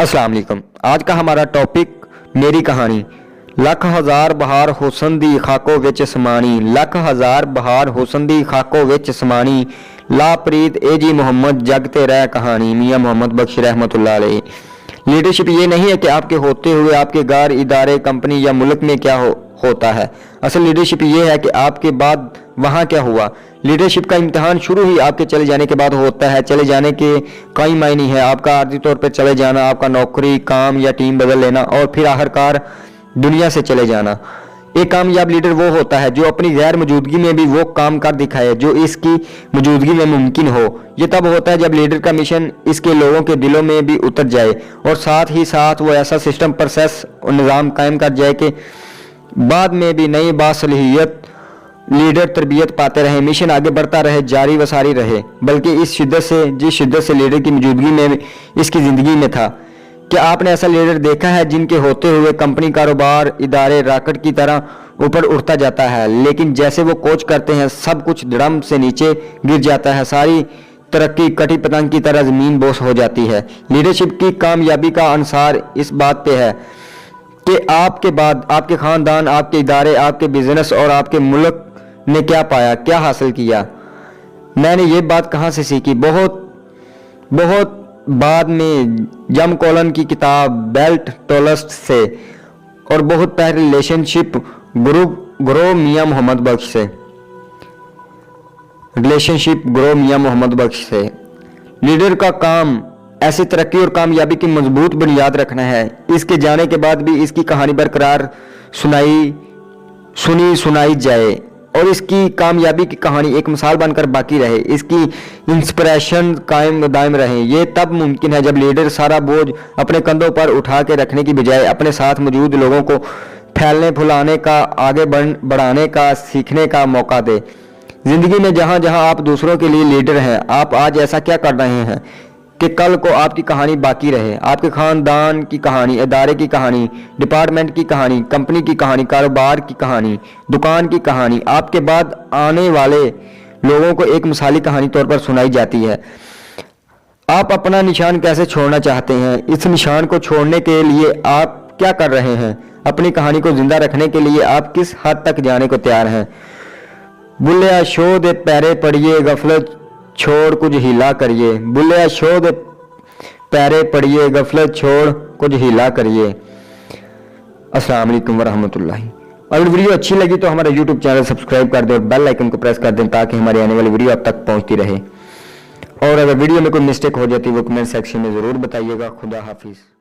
अस्सलाम वालेकुम। आज का हमारा टॉपिक मेरी कहानी। लख हज़ार बहार हुसन दी खाको विच समानी, लख हज़ार बहार हुसन दी खाको विच समानी, ला प्रीत ए जी मोहम्मद जगते रह कहानी। मियाँ मोहम्मद बख्श रहमतुल्लाह अलैह। लीडरशिप ये नहीं है कि आपके होते हुए आपके घर, इदारे, कंपनी या मुल्क में क्या होता है। असल लीडरशिप ये है कि आपके बाद वहाँ क्या हुआ। लीडरशिप का इम्तिहान शुरू ही आपके चले जाने के बाद होता है। चले जाने के कई मायने हैं, आपका आर्थिक तौर पर चले जाना, आपका नौकरी, काम या टीम बदल लेना और फिर आखिरकार दुनिया से चले जाना। एक कामयाब लीडर वो होता है जो अपनी गैर मौजूदगी में भी वो काम कर दिखाए जो इसकी मौजूदगी में मुमकिन हो। ये तब होता है जब लीडर का मिशन इसके लोगों के दिलों में भी उतर जाए और साथ ही साथ वो ऐसा सिस्टम, प्रोसेस और निज़ाम कायम कर जाए कि बाद में भी नई बासलीहियत लीडर तरबियत पाते रहे, मिशन आगे बढ़ता रहे, जारी वसारी रहे। बल्कि जिस शिद्दत से लीडर की मौजूदगी में इसकी ज़िंदगी में था। क्या आपने ऐसा लीडर देखा है जिनके होते हुए कंपनी, कारोबार, इदारे रॉकेट की तरह ऊपर उड़ता जाता है, लेकिन जैसे वो कोच करते हैं सब कुछ धड़म से नीचे गिर जाता है, सारी तरक्की कटी पतंग की तरह ज़मीन बोस हो जाती है। लीडरशिप की कामयाबी का अनुसार इस बात पे है कि आपके बाद आपके ख़ानदान, आपके इदारे, आपके बिजनेस और आपके मुल्क ने क्या पाया, क्या हासिल किया। मैंने ये बात कहाँ से सीखी? बहुत बाद में जम कॉलन की किताब बेल्ट टोलस्ट से, और बहुत पहले रिलेशनशिप गुरु मियाँ मोहम्मद बख्श से। लीडर का काम ऐसी तरक्की और कामयाबी की मजबूत बुनियाद रखना है। इसके जाने के बाद भी इसकी कहानी बरकरार सुनाई जाए और इसकी कामयाबी की कहानी एक मिसाल बनकर बाकी रहे, इसकी इंस्पिरेशन कायम दायम रहे। ये तब मुमकिन है जब लीडर सारा बोझ अपने कंधों पर उठा के रखने की बजाय अपने साथ मौजूद लोगों को फैलने फुलाने का, आगे बढ़ाने का, सीखने का मौका दे। जिंदगी में जहाँ जहाँ आप दूसरों के लिए लीडर हैं, आप आज ऐसा क्या कर रहे हैं कि कल को आपकी कहानी बाकी रहे। आपके खानदान की कहानी, इदारे की कहानी, डिपार्टमेंट की कहानी, कंपनी की कहानी, कारोबार की कहानी, दुकान की कहानी, आपके बाद आने वाले लोगों को एक मिसाली कहानी तौर पर सुनाई जाती है। आप अपना निशान कैसे छोड़ना चाहते हैं? इस निशान को छोड़ने के लिए आप क्या कर रहे हैं? अपनी कहानी को जिंदा रखने के लिए आप किस हद तक जाने को तैयार हैं? बुल्लिया शो दे पैरे पड़िए, गफलत छोड़ कुछ हीला करिए। बुल्लिया शो दे पैरे पड़िए, गफलत छोड़ कुछ हीला करिए। अस्सलाम वालेकुम वरहमतुल्लाहि। अगर वीडियो अच्छी लगी तो हमारा YouTube चैनल सब्सक्राइब कर दें और बेल आइकन को प्रेस कर दें ताकि हमारी आने वाली वीडियो आप तक पहुंचती रहे। और अगर वीडियो में कोई मिस्टेक हो जाती है वो कमेंट सेक्शन में ज़रूर बताइएगा। खुदा हाफिज़।